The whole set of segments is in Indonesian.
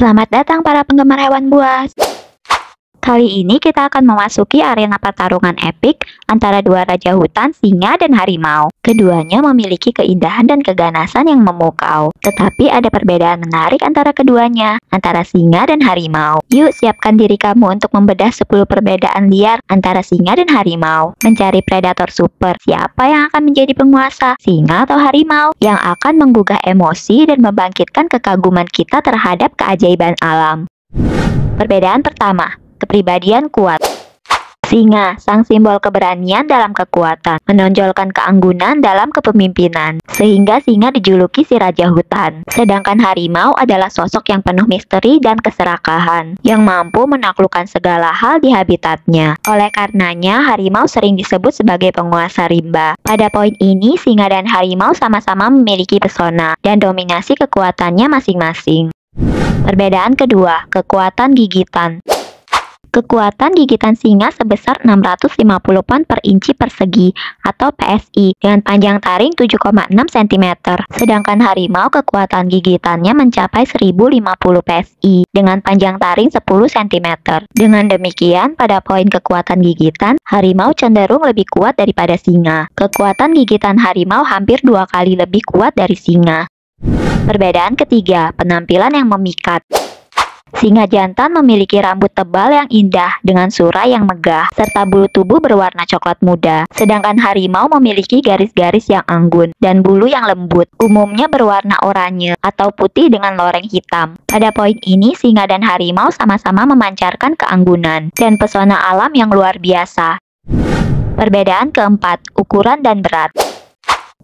Selamat datang para penggemar hewan buas. Kali ini kita akan memasuki arena pertarungan epik antara dua raja hutan, singa dan harimau. Keduanya memiliki keindahan dan keganasan yang memukau. Tetapi ada perbedaan menarik antara keduanya, antara singa dan harimau. Yuk siapkan diri kamu untuk membedah 10 perbedaan liar antara singa dan harimau. Mencari predator super. Siapa yang akan menjadi penguasa? Singa atau harimau? Yang akan menggugah emosi dan membangkitkan kekaguman kita terhadap keajaiban alam. Perbedaan pertama. Kepribadian kuat. Singa, sang simbol keberanian dalam kekuatan, menonjolkan keanggunan dalam kepemimpinan, sehingga singa dijuluki si raja hutan. Sedangkan harimau adalah sosok yang penuh misteri dan keserakahan, yang mampu menaklukkan segala hal di habitatnya. Oleh karenanya, harimau sering disebut sebagai penguasa rimba. Pada poin ini, singa dan harimau sama-sama memiliki pesona dan dominasi kekuatannya masing-masing. Perbedaan kedua, kekuatan gigitan. Kekuatan gigitan singa sebesar 650 pound per inci persegi atau PSI dengan panjang taring 7,6 cm. Sedangkan harimau kekuatan gigitannya mencapai 1050 PSI dengan panjang taring 10 cm. Dengan demikian, pada poin kekuatan gigitan, harimau cenderung lebih kuat daripada singa. Kekuatan gigitan harimau hampir 2 kali lebih kuat dari singa. Perbedaan ketiga, penampilan yang memikat. Singa jantan memiliki rambut tebal yang indah dengan surai yang megah, serta bulu tubuh berwarna coklat muda. Sedangkan harimau memiliki garis-garis yang anggun dan bulu yang lembut, umumnya berwarna oranye atau putih dengan loreng hitam. Pada poin ini, singa dan harimau sama-sama memancarkan keanggunan dan pesona alam yang luar biasa. Perbedaan keempat, ukuran dan berat.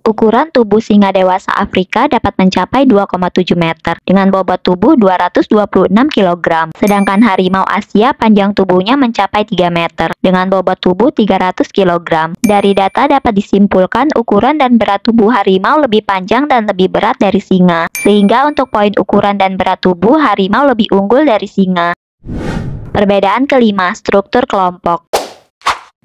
Ukuran tubuh singa dewasa Afrika dapat mencapai 2,7 meter dengan bobot tubuh 226 kg. Sedangkan harimau Asia panjang tubuhnya mencapai 3 meter dengan bobot tubuh 300 kg. Dari data dapat disimpulkan ukuran dan berat tubuh harimau lebih panjang dan lebih berat dari singa. Sehingga untuk poin ukuran dan berat tubuh harimau lebih unggul dari singa. Perbedaan kelima, struktur kelompok.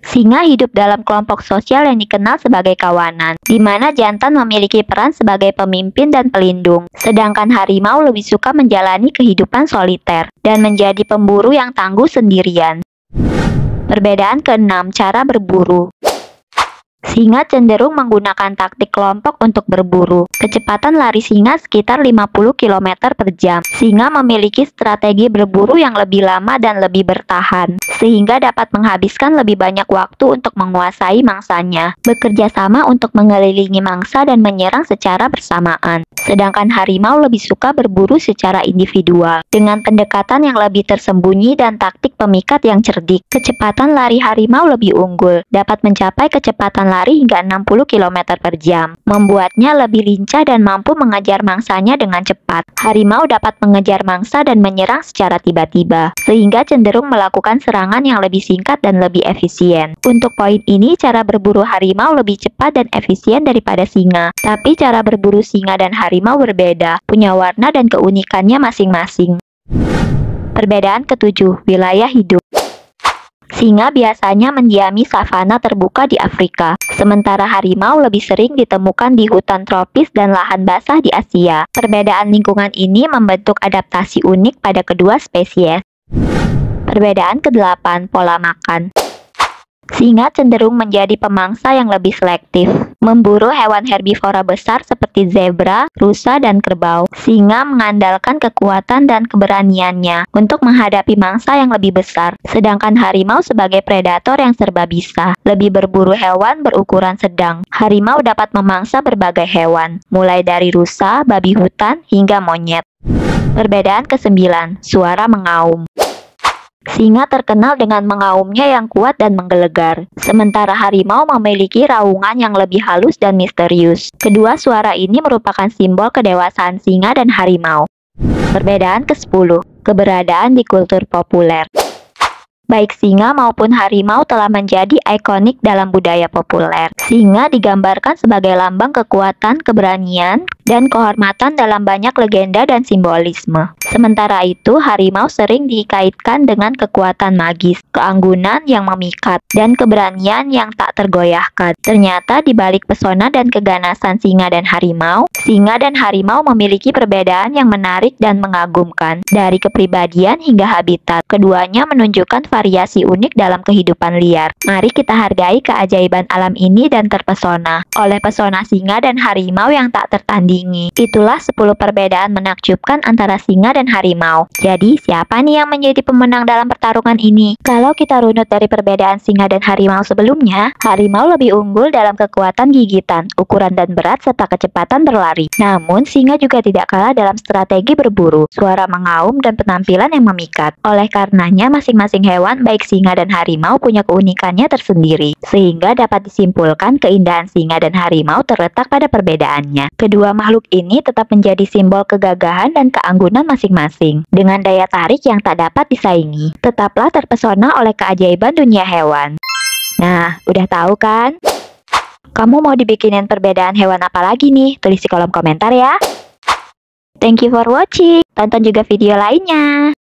Singa hidup dalam kelompok sosial yang dikenal sebagai kawanan, di mana jantan memiliki peran sebagai pemimpin dan pelindung, sedangkan harimau lebih suka menjalani kehidupan soliter dan menjadi pemburu yang tangguh sendirian. Perbedaan keenam, cara berburu. Singa cenderung menggunakan taktik kelompok untuk berburu. Kecepatan lari singa sekitar 50 km per jam. Singa memiliki strategi berburu yang lebih lama dan lebih bertahan, sehingga dapat menghabiskan lebih banyak waktu untuk menguasai mangsanya, bekerja sama untuk mengelilingi mangsa dan menyerang secara bersamaan. Sedangkan harimau lebih suka berburu secara individual, dengan pendekatan yang lebih tersembunyi dan taktik pemikat yang cerdik. Kecepatan lari harimau lebih unggul, dapat mencapai kecepatan lari hingga 60 km per jam, membuatnya lebih lincah dan mampu mengejar mangsanya dengan cepat. Harimau dapat mengejar mangsa dan menyerang secara tiba-tiba, sehingga cenderung melakukan serangan yang lebih singkat dan lebih efisien. Untuk poin ini, cara berburu harimau lebih cepat dan efisien daripada singa. Tapi cara berburu singa dan harimau berbeda, punya warna dan keunikannya masing-masing. Perbedaan ketujuh, wilayah hidup. Singa biasanya mendiami savana terbuka di Afrika, sementara harimau lebih sering ditemukan di hutan tropis dan lahan basah di Asia. Perbedaan lingkungan ini membentuk adaptasi unik pada kedua spesies. Perbedaan kedelapan, pola makan. Singa cenderung menjadi pemangsa yang lebih selektif, memburu hewan herbivora besar seperti zebra, rusa, dan kerbau. Singa mengandalkan kekuatan dan keberaniannya untuk menghadapi mangsa yang lebih besar, sedangkan harimau sebagai predator yang serba bisa, lebih berburu hewan berukuran sedang. Harimau dapat memangsa berbagai hewan, mulai dari rusa, babi hutan, hingga monyet. Perbedaan kesembilan, suara mengaum. Singa terkenal dengan mengaumnya yang kuat dan menggelegar, sementara harimau memiliki raungan yang lebih halus dan misterius. Kedua suara ini merupakan simbol kedewasaan singa dan harimau. Perbedaan ke-10, keberadaan di kultur populer. Baik singa maupun harimau telah menjadi ikonik dalam budaya populer. Singa digambarkan sebagai lambang kekuatan, keberanian, dan kehormatan dalam banyak legenda dan simbolisme. Sementara itu, harimau sering dikaitkan dengan kekuatan magis, keanggunan yang memikat, dan keberanian yang tak tergoyahkan. Ternyata di balik pesona dan keganasan singa dan harimau memiliki perbedaan yang menarik dan mengagumkan. Dari kepribadian hingga habitat, keduanya menunjukkan variasi unik dalam kehidupan liar. Mari kita hargai keajaiban alam ini dan terpesona oleh pesona singa dan harimau yang tak tertandingi. Itulah 10 perbedaan menakjubkan antara singa dan harimau. Jadi, siapa nih yang menjadi pemenang dalam pertarungan ini? Kalau kita runut dari perbedaan singa dan harimau sebelumnya, harimau lebih unggul dalam kekuatan gigitan, ukuran dan berat, serta kecepatan berlari. Namun, singa juga tidak kalah dalam strategi berburu, suara mengaum, dan penampilan yang memikat. Oleh karenanya, masing-masing hewan, baik singa dan harimau, punya keunikannya tersendiri, sehingga dapat disimpulkan keindahan singa dan harimau terletak pada perbedaannya. Kedua makhluk ini tetap menjadi simbol kegagahan dan keanggunan masing-masing, dengan daya tarik yang tak dapat disaingi. Tetaplah terpesona oleh keajaiban dunia hewan. Nah, udah tahu kan? Kamu mau dibikinin perbedaan hewan apa lagi nih? Tulis di kolom komentar ya. Thank you for watching. Tonton juga video lainnya.